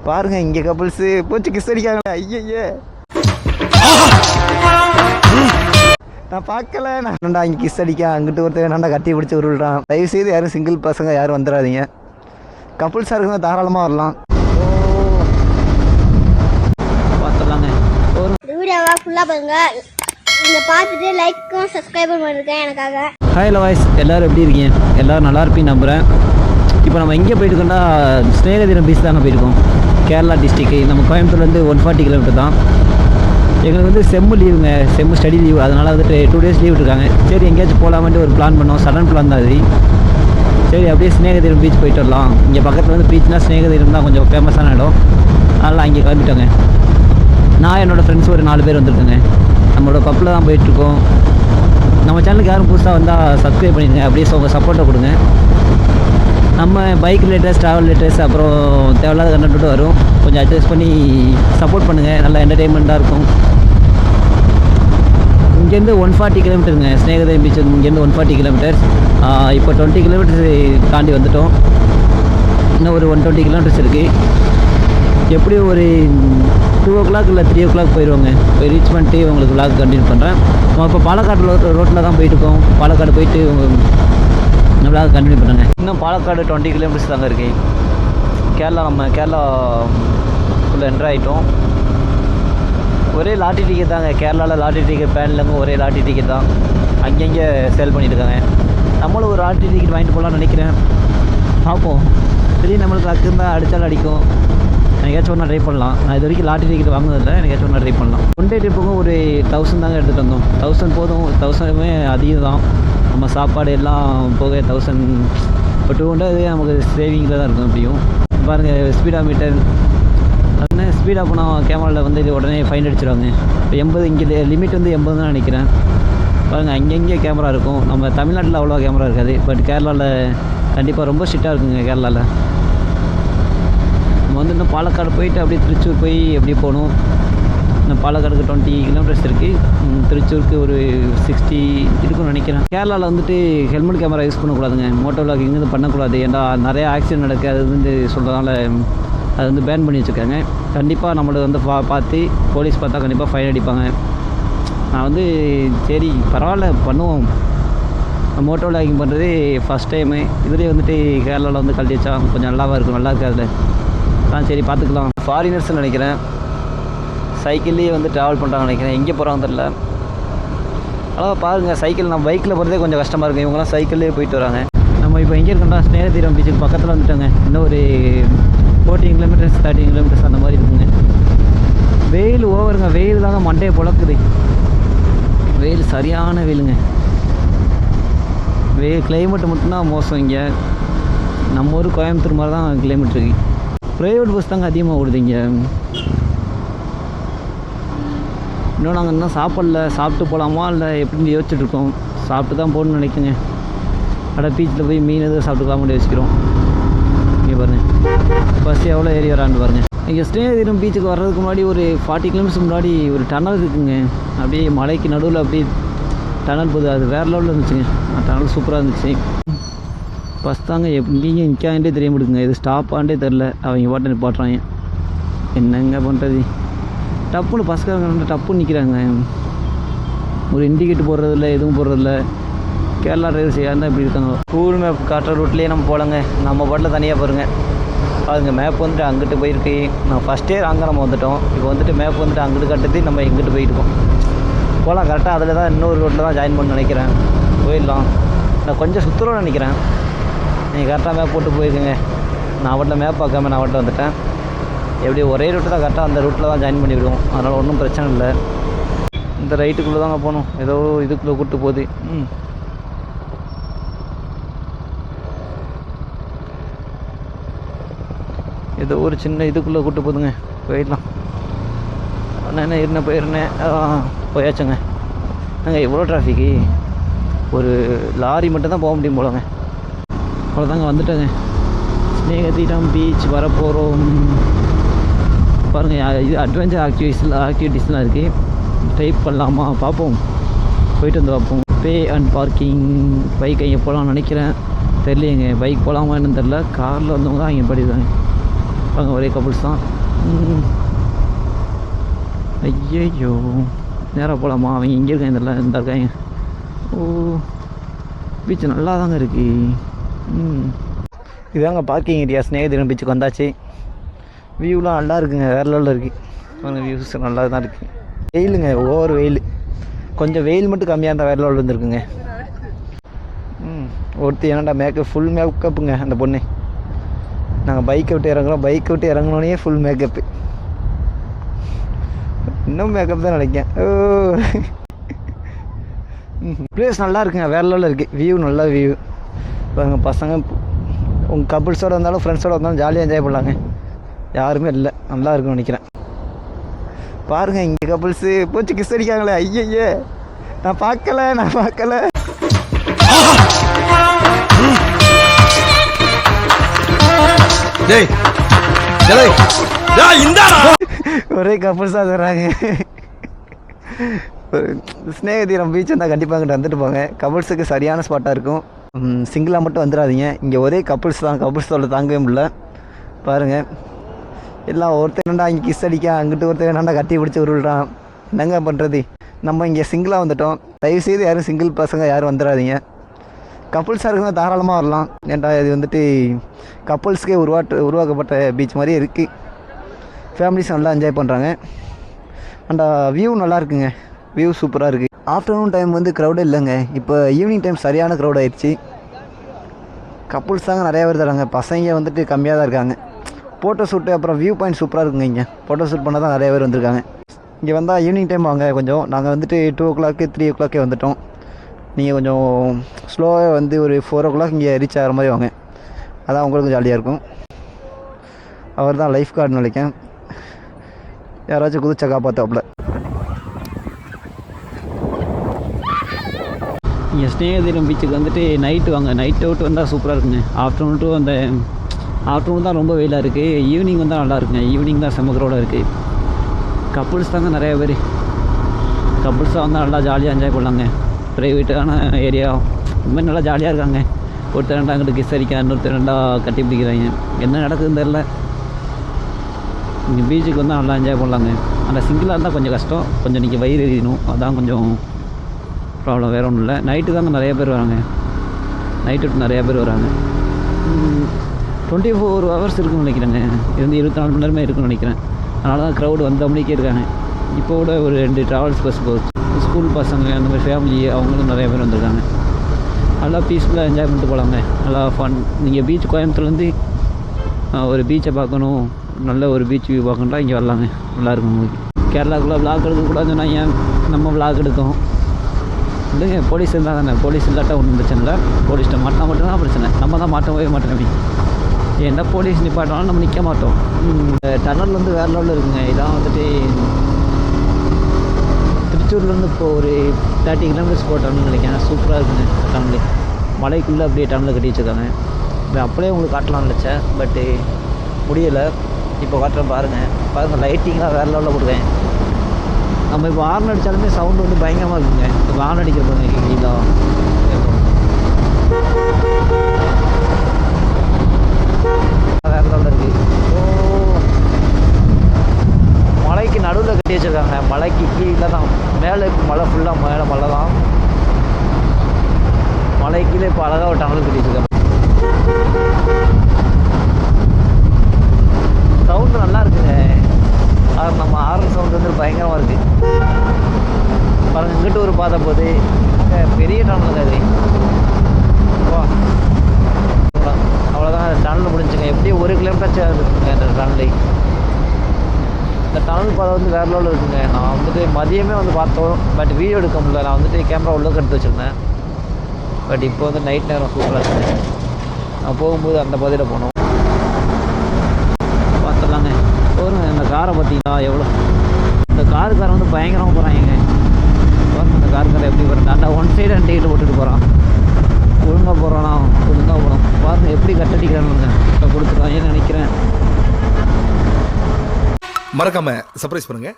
பாருங்க இங்கே கப்புள்ஸு போச்சு கிஸ் அடிக்காங்களே. ஐயே நான் பார்க்கல. நான்டா இங்கே கிஸ் அடிக்க அங்கிட்டு ஒருத்தர் வேணாண்டா கட்டி பிடிச்சி உருள்றான். தயவுசெய்து யாரும் சிங்கிள் பசங்க யாரும் வந்துடாதீங்க. கப்புள்ஸாக இருக்குன்னா தாராளமாக வரலாம். பார்த்துடலாங்க. ஒரு வீடியோவை ஃபுல்லாக பாருங்க. இதை பார்த்துட்டு லைக்கும் சப்ஸ்கிரைபும் பண்ணிருக்கேன் எனக்காக. ஹாய் லவாய்ஸ், எல்லோரும் எப்படி இருக்கீங்க? எல்லோரும் நல்லா இருப்பீங்க நம்புகிறேன். இப்போ நம்ம எங்கே போயிட்டுருக்கோம்னா ஸ்நேகதீரம் பீச் தாங்க போயிருக்கோம். கேரளா டிஸ்ட்ரிக்கு. நம்ம கோயம்புத்தூர்லேருந்து 140 கிலோமீட்டர் தான். எங்களுக்கு வந்து செம்மு லீவுங்க, செம்மு ஸ்டடி லீவு. அதனால் வந்துட்டு 2 days லீவ் விட்டுருக்காங்க. சரி எங்கேயாச்சும் போகலாமன்ட்டு ஒரு பிளான் பண்ணோம். சடன் பிளான் தான் அது. சரி அப்படியே ஸ்நேகதீரம் பீச் போயிட்டு வரலாம். இங்கே பக்கத்தில் வந்து பீச்னால் ஸ்நேகதீரம் தான் கொஞ்சம் ஃபேமஸான இடம். அதனால் அங்கே கிளம்பிட்டோங்க. நான் என்னோடய ஃப்ரெண்ட்ஸ் ஒரு 4 பேர் வந்திருக்கேங்க. நம்மளோட பப்பில் தான் போயிட்டுருக்கோம். நம்ம சேனலுக்கு யாரும் புதுசாக வந்தால் சப்ஸ்கிரைப் பண்ணிடுங்க. அப்படியே உங்கள் சப்போர்ட்டை கொடுங்க. நம்ம பைக் ரிலேட்டர்ஸ், ட்ராவல் ரிலேட்டர்ஸ், அப்புறம் தேவையில்லாத கண்டென்ட்டு வரும். கொஞ்சம் அட்ஜஸ்ட் பண்ணி சப்போர்ட் பண்ணுங்கள். நல்லா என்டர்டெயின்மெண்ட்டாக இருக்கும். இங்கேருந்து 140 கிலோமீட்டருங்க ஸ்நேகதீரம் பீச். இங்கேருந்து 140 கிலோமீட்டர்ஸ். இப்போ 20 கிலோமீட்டர்ஸ் தாண்டி வந்துவிட்டோம். இன்னும் ஒரு 120 கிலோமீட்டர்ஸ் இருக்குது. எப்படியும் ஒரு 2 o'clock இல்லை 3 o'clock போயிடுவாங்க. போய் ரீச் பண்ணிட்டு உங்களுக்கு விளாக் கண்டினியூ பண்ணுறேன். நம்ம இப்போ பாலக்காடு ரோட்டில் தான் போயிட்டுருக்கோம். பாலக்காடு போயிட்டு விளாக் கண்டினியூ பண்ணுங்க. இன்னும் பாலக்காடு 20 கிலோமீட்டர்ஸ் தாங்க இருக்குது. நம்ம கேரளாக்குள்ளே என்ட்ரு ஆகிட்டோம். ஒரே லாட்ரி டிக்கெட் தாங்க. கேரளாவில் லாட்ரி டிக்கெட் பேன்லேருந்து ஒரே லாட்ரி டிக்கெட் தான். அங்கங்கே சேல் பண்ணிட்டுருக்காங்க. நம்மளும் ஒரு லாட்ரி டிக்கெட் வாங்கிட்டு போகலான்னு நினைக்கிறேன். பார்ப்போம். திடீர்னு நம்மளுக்கு லக்கு இருந்தால் அடித்தாலும் அடிக்கும். எனக்காச்சும் ஒன்றா ட்ரை பண்ணலாம். நான் இது வரைக்கும் லாட்ரி டிக்கெட் வாங்கினதில்லை. எனக்காச்சும் ஒன்றா ட்ரை பண்ணலாம். 1 day ட்ரிப்புக்கும் ஒரு 1000 தாங்க எடுத்துகிட்டு வந்தோம். 1000 போதும். 1000மே அதிகம் தான். நம்ம சாப்பாடு எல்லாம் போக 1000 இப்போ 200 நமக்கு சேவிங்கில் தான் இருக்கும். எப்படியும் பாருங்கள் ஸ்பீடா மீட்டர். உடனே ஸ்பீடாக போனால் கேமராவில் வந்து உடனே ஃபைன் அடிச்சிடுவாங்க. இப்போ 80, இங்கே லிமிட் வந்து 80 தான் நினைக்கிறேன். பாருங்கள் அங்கங்கே கேமரா இருக்கும். நம்ம தமிழ்நாட்டில் அவ்வளோ கேமரா இருக்காது. பட் கேரளாவில் கண்டிப்பாக ரொம்ப ஸ்ட்ரிக்டாக இருக்குங்க. கேரளாவில் நம்ம வந்து இன்னும் பாலக்காடு போயிட்டு அப்படியே திருச்சூர் போய் அப்படியே போகணும். இன்னும் பாலக்காடுக்கு 20 கிலோமீட்டர்ஸ் இருக்குது. திருச்சூருக்கு ஒரு 60 இருக்குன்னு நினைக்கிறேன். கேரளாவில் வந்துட்டு ஹெல்மெட் கேமரா யூஸ் பண்ணக்கூடாதுங்க. மோட்டோ விளாக் இங்கேருந்து பண்ணக்கூடாது. ஏன்னா நிறையா ஆக்சிடென்ட் நடக்குது. அது வந்து சொல்கிறதால அது வந்து பேன் பண்ணி வச்சுருக்காங்க. கண்டிப்பாக நம்மளுக்கு வந்து பார்த்து போலீஸ் பார்த்தா கண்டிப்பாக ஃபைன் அடிப்பாங்க. நான் வந்து சரி பரவாயில்ல பண்ணுவோம். மோட்டோ விளாகிங் பண்ணுறது ஃபஸ்ட் டைமு. இதுலேயே வந்துட்டு கேரளாவில் வந்து கழட்டி வச்சா கொஞ்சம் நல்லாவாக இருக்கும். நல்லா இருக்காது தான். சரி பார்த்துக்கலாம். ஃபாரினர்ஸ்ன்னு நினைக்கிறேன். சைக்கிள்லேயே வந்து ட்ராவல் பண்ணுறாங்க நினைக்கிறேன். எங்கே போகிறாங்க தெரில. அவ்வளோ பாருங்கள் சைக்கிள். நம்ம பைக்கில் போகிறதே கொஞ்சம் கஷ்டமாக இருக்கும். இவங்களாம் சைக்கிள்லேயே போயிட்டு வராங்க. நம்ம இப்போ எங்கே இருக்கோம்னா ஸ்நேகதீரம் பீச்சுக்கு பக்கத்தில் வந்துட்டோங்க. இன்னும் ஒரு 14 கிலோமீட்டர்ஸ் 13 கிலோமீட்டர்ஸ் அந்த மாதிரி இருக்குங்க. வெயில் ஓவருங்க. வெயில் தாங்க மண்டையை பொழக்குது. வெயில் சரியான வெயிலுங்க. கிளைமேட்டு மட்டும்தான் மோசம். இங்கே நம்ம ஊர் கோயம்புத்தூர் மாதிரி தான் கிளைமேட் இருக்குது. ப்ரைவேட் பஸ் தாங்க அதிகமாக ஓடுது இங்கே. இன்னும் நாங்கள் இன்னும் சாப்பிடல. சாப்பிட்டு போகலாமா இல்லை எப்படின்னு யோசிச்சுட்ருக்கோம். சாப்பிட்டு தான் போகணுன்னு நினைக்குங்க. பீச்சில் போய் மீன் எதுவும் சாப்பிட்டுக்கலாமா யோசிக்கிறோம். இங்கே பாருங்கள் பஸ் எவ்வளோ ஏறி வரான்னு பாருங்கள். இங்கே ஸ்நேகதீரம் பீச்சுக்கு வர்றதுக்கு முன்னாடி ஒரு 40 கிலோமீட்டர்ஸ் முன்னாடி ஒரு டனல் இருக்குங்க. அப்படியே மலைக்கு நடுவில் அப்படியே டனல் போகுது. அது வேறு லெவலில் இருந்துச்சுங்க. டனல் சூப்பராக இருந்துச்சு. பஸ் தாங்க எங்கேயும் நிற்காண்டே தெரிய முடியுங்க. இது ஸ்டாப்பாண்டே தெரில. அவங்க பாட்டை நிப்பாட்டுறாங்க. என்னங்க பண்ணுறது. டப்புன்னு பஸ்காரங்க டப்புன்னு நிற்கிறாங்க. ஒரு இண்டிகேட் போடுறதில்ல, எதுவும் போடுறதில்ல. கேரளா டிரைவர்ஸ் யாருந்தான் இப்படி இருக்காங்க. கூகுள் மேப் காட்டுற ரூட்லேயே நம்ம போகலாங்க. நம்ம பாட்டில் தனியாக பாருங்கள். அதுங்க மேப் வந்துட்டு அங்கிட்டு போயிருக்கு. நான் ஃபஸ்ட்டே அங்கே நம்ம வந்துவிட்டோம். இப்போ வந்துட்டு மேப் வந்துட்டு அங்கிட்டு கட்டுறது நம்ம எங்கிட்டு போயிட்டுருக்கோம். போகலாம் கரெக்டாக. அதில் தான் இன்னொரு ரோட்டில் தான் ஜாயின் பண்ண நினைக்கிறேன். போயிடலாம். நான் கொஞ்சம் சுற்றுறோன்னு நினைக்கிறேன். நீங்கள் கரெக்டாக மேப் போட்டு போயிருக்குங்க. நான் அவட்ட மேப் பார்க்காம நான் அவட்ட வந்துட்டேன். எப்படியும் ஒரே ரூட்டு தான் கரெக்டாக அந்த ரூட்டில் தான் ஜாயின் பண்ணிவிடுவோம். அதனால் ஒன்றும் பிரச்சனை இல்லை. இந்த ரைட்டுக்குள்ளே தாங்க போகணும். ஏதோ இதுக்குள்ளே கூப்பிட்டு போகுது. ஏதோ ஒரு சின்ன இதுக்குள்ளே கூப்பிட்டு போதுங்க. போயிடலாம். நான் இருந்தேன் போயிருந்தேன். போயாச்சுங்க. நாங்கள் எவ்வளோ டிராஃபிக்கு. ஒரு லாரி மட்டும் தான் போக முடியும் போலங்க. அவ்வளோதாங்க வந்துட்டேங்க. ஸ்நேகதீரம் பீச் வரப்போகிறோம். பாருங்கள் இது அட்வென்ச்சர் ஆக்டிவிட்டீஸ்லாம் இருக்குது. டைப் பண்ணலாமா பார்ப்போம். போயிட்டு வந்து பார்ப்போம். Pay and parking. பைக் அங்கே போகலான்னு நினைக்கிறேன். தெரியலையேங்க. பைக் போகலாமா என்னன்னு தெரில. காரில் வந்தவங்க தான் அங்கே படிதாங்க. அங்கே ஒரே கப்புள்ஸ் தான். ஐயோ நேராக போகலாமா? அவங்க இங்கே இருக்காங்க, இதெல்லாம் இந்த இருக்காங்க. ஓ பீச் நல்லா தாங்க இருக்குது. இதாங்க பார்க்கிங் ஏரியா. ஸ்நேகதீரம் பீச்சுக்கு வந்தாச்சு. வியூலாம் நல்லா இருக்குங்க, வேறு லெவலில் இருக்குது. வியூஸ் நல்லா தான் இருக்குது. வெயிலுங்க, ஓவர் வெயில். கொஞ்சம் வெயில் மட்டும் கம்மியாக இருந்தால் வேறு லெவலில் வந்துருக்குங்க. ஒருத்தி என்னடா மேக்கப், ஃபுல் மேக்கப்புங்க அந்த பொண்ணு. நாங்கள் பைக்கை விட்டு இறங்குறோம், பைக்கை விட்டு இறங்கினோடனே ஃபுல் மேக்கப்பு. இன்னும் மேக்கப் தான் நினைக்கேன். ஓ ப்ளேஸ் நல்லா இருக்குங்க, வேறு லெவலில் இருக்குது. வியூ நல்ல வியூ. இப்போ பசங்க உங்கள் கப்புள்ஸோடு வந்தாலும் ஃப்ரெண்ட்ஸோடு வந்தாலும் ஜாலியாக என்ஜாய் பண்ணலாங்க. யாருமே இல்லை, நல்லா இருக்குன்னு நினைக்கிறேன். பாருங்கள் இங்கே கப்புள்ஸு போச்சு கிஸ் அடிக்காங்களே. ஐயய்யே நான் பார்க்கல. ஒரே கப்புள்ஸாக தர்றாங்க. ஸ்நேகதீரம் பீச் வந்தால் கண்டிப்பாக அங்கிட்ட வந்துட்டு போங்க. கப்புள்ஸுக்கு சரியான ஸ்பாட்டாக இருக்கும். சிங்கிளாக மட்டும் வந்துடாதீங்க. இங்கே ஒரே கப்புள்ஸ் தான். கப்புள்ஸ் தொல்லை தாங்கவே முடியல. பாருங்கள் எல்லாம் ஒருத்தர் என்னடா இங்கே கிஸ் அடிக்க, அங்கிட்டு ஒருத்தர் என்னடா கட்டி பிடிச்சி உருள்றான். என்னங்க பண்ணுறது? நம்ம இங்கே சிங்கிளாக வந்துட்டோம். தயவுசெய்து யாரும் சிங்கிள் பசங்க யாரும் வந்துடாதீங்க. கப்புள்ஸாக இருக்குன்னா தாராளமாக வரலாம். ஏன்டா இது வந்துட்டு கப்புள்ஸ்க்கே உருவாக்கப்பட்ட பீச் மாதிரியே இருக்குது. ஃபேமிலிஸ் நல்லா என்ஜாய் பண்ணுறாங்க. அண்ட் வியூ நல்லா இருக்குங்க. வியூ சூப்பராக இருக்குது. ஆஃப்டர்நூன் டைம் வந்து க்ரௌடே இல்லைங்க. இப்போ ஈவினிங் டைம் சரியான க்ரௌட் ஆயிடுச்சு. கப்புள்ஸ் தாங்க நிறையா பேர் தராங்க. பசங்க வந்துட்டு கம்மியாக தான் இருக்காங்க. ஃபோட்டோ ஷூட்டு அப்புறம் வியூ பாயிண்ட் சூப்பராக இருக்குங்க. இங்கே ஃபோட்டோ ஷூட் பண்ண தான் நிறைய பேர் வந்திருக்காங்க. இங்கே வந்தால் ஈவினிங் டைம் வாங்க. கொஞ்சம் நாங்கள் வந்துட்டு 2 o'clock 3 o'clock வந்துட்டோம். நீங்கள் கொஞ்சம் ஸ்லோவாக வந்து ஒரு 4 o'clock இங்கே ரீச் ஆகிற மாதிரி வாங்க. அதான் உங்களுக்கும் ஜாலியாக இருக்கும். அவர் தான் லைஃப் கார்டு நினைக்கேன். யாராச்சும் குதிச்சா காப்பாற்றாப்புல. இங்கே ஸ்நேகதீரம் பீச்சுக்கு வந்துட்டு நைட்டு வாங்க. நைட் அவுட் வந்தால் சூப்பராக இருக்குங்க. ஆஃப்டர்நூன் டு அந்த ஆஃப்டர்நூன் தான் ரொம்ப வெயிலாக இருக்குது. ஈவினிங் வந்தால் நல்லா இருக்குங்க. ஈவினிங் தான் செம்ம க்ரௌடாக இருக்குது. கப்புள்ஸ் தாங்க நிறைய பேர். கப்புள்ஸாக வந்தால் நல்லா ஜாலியாக என்ஜாய் பண்ணலாங்க. ப்ரைவேட்டான ஏரியா இந்த மாதிரி நல்லா ஜாலியாக இருக்காங்க. ஒருத்தர் ரெண்டா அங்கிட்டு கிஸ் அடிக்க, இன்னொருத்தர் ரெண்டா கட்டி பிடிக்கிறாங்க. என்ன நடக்குதுன்னு தெரில. இங்கே பீச்சுக்கு வந்தால் நல்லா என்ஜாய் பண்ணலாங்க. அந்த சிங்கிளாக இருந்தால் கொஞ்சம் கஷ்டம். கொஞ்சம் நீங்கள் வயிறு எறியணும், அதான் கொஞ்சம் ப்ராப்ளம். வேறு ஒன்றும் இல்லை. நைட்டு தாங்க நிறைய பேர் வராங்க. நைட்டு நிறையா பேர் வராங்க. 24 hours இருக்குன்னு நினைக்கிறேங்க. இது வந்து 24 மணி நேரமே இருக்குன்னு நினைக்கிறேன். அதனால தான் க்ரௌடு வந்த மணிக்கே இருக்காங்க. இப்போ கூட ஒரு 2 ட்ராவல்ஸ் பஸ் போகுது. ஸ்கூல் பசங்க அந்த மாதிரி ஃபேமிலி அவங்களும் நிறைய பேர் வந்திருக்காங்க. நல்லா பீஸ்ஃபுல்லாக என்ஜாய் பண்ணிட்டு போகலாங்க. நல்லா ஃபன். நீங்கள் பீச் கோயம்புத்தூர்லேருந்து ஒரு பீச்சை பார்க்கணும், நல்ல ஒரு பீச் வியூ பார்க்கணுன்னா இங்கே வரலாங்க. நல்லாயிருக்கும் உங்களுக்கு. கேரளாக்குள்ளே விளாக் எடுக்கக்கூடாதுன்னு சொன்னால் ஏன் நம்ம விளாக் எடுத்தோம் இல்லைங்க. போலீஸ் இருந்தால் தானே. போலீஸ் இல்லாட்டா ஒன்றும் பிரச்சனை இல்லை. போலீஸ்கிட்ட மாட்டினா மட்டும்தான் பிரச்சனை. நம்ம தான் மாட்டவே மாட்டோம். என்ன போலீஸ் நிப்பாட்டினாலும் நம்ம நிற்க மாட்டோம். இந்த டனல் வந்து வேறு லெவலில் இருக்குங்க. இதான் வந்துட்டு திருச்சூர்லேருந்து இப்போ ஒரு 30 kilometers போட்டோம்னு நினைக்கிறேன். சூப்பராக இருக்குங்க டனல். மலைக்குள்ளே அப்படியே டனலில் கட்டி வச்சுருக்காங்க. இது அப்படியே உங்களுக்கு காட்டலாம்னு நினச்சேன், பட்டு முடியலை. இப்போ காட்டுறேன் பாருங்கள். லைட்டிங்லாம் வேறு லெவலில் கொடுக்கேன். நம்ம இப்போ ஹார்ன் அடித்தாலுமே சவுண்டு வந்து பயங்கரமாக இருக்குங்க. இப்போ ஹார்ன் அடிக்கிற பாருங்க கேட்குறீங்களா? வேறு லெவலில் இருக்குது. மலைக்கு நடுவில் கட்டி வச்சுருக்காங்க. மலைக்கு கீழே தான். மேலே இப்போ மலை ஃபுல்லாக மேலே மலை தான். மலை கீழே இப்போ அழகாக ஒரு டனல் கட்டி வச்சுருக்காங்க. சவுண்டு நல்லா இருக்குங்க. அது நம்ம ஹார்ன் சவுண்டு வந்து பயங்கரமாக இருக்குது. பாருங்கள் இங்கிட்ட ஒரு பாதை போகுது. அங்கே பெரிய டனல் அது. அவ்வளோதான் டனல் முடிஞ்சுங்க. எப்படியும் 1 kilometer இருக்குங்க இந்த டனல். இந்த டனல் பாதை வந்து வேறு லெவலில் இருக்குங்க. நான் வந்துட்டு மதியமே வந்து பார்த்தோம், பட் வீடியோ எடுக்க முடியல. நான் வந்துட்டு கேமரா உள்ளே எடுத்து வச்சுருந்தேன். பட் இப்போ வந்து நைட் நேரம் சூப்பராக இருக்குங்க. நான் போகும்போது அந்த பாதையில் போனோம். பார்த்துடலாங்க. போருங்க இந்த காரை பார்த்தீங்களா எவ்வளோ. இந்த காருக்காரன் வந்து பயங்கரமாக போகிறாங்க. பாருங்க இந்த காருக்காரன் எப்படி போகிறான். அந்த ஒன் சைடு அண்ட் டிக்கெட் போட்டுட்டு போகிறான். ஒழுங்காக போகிறானா? ஒழுங்காக போகிறோம். பாருங்கள் எப்படி கட்டடிக்கிறானுங்க. கொடுத்துருக்காங்கன்னு நினைக்கிறேன். மறக்காம சர்ப்ரைஸ் பண்ணுங்க.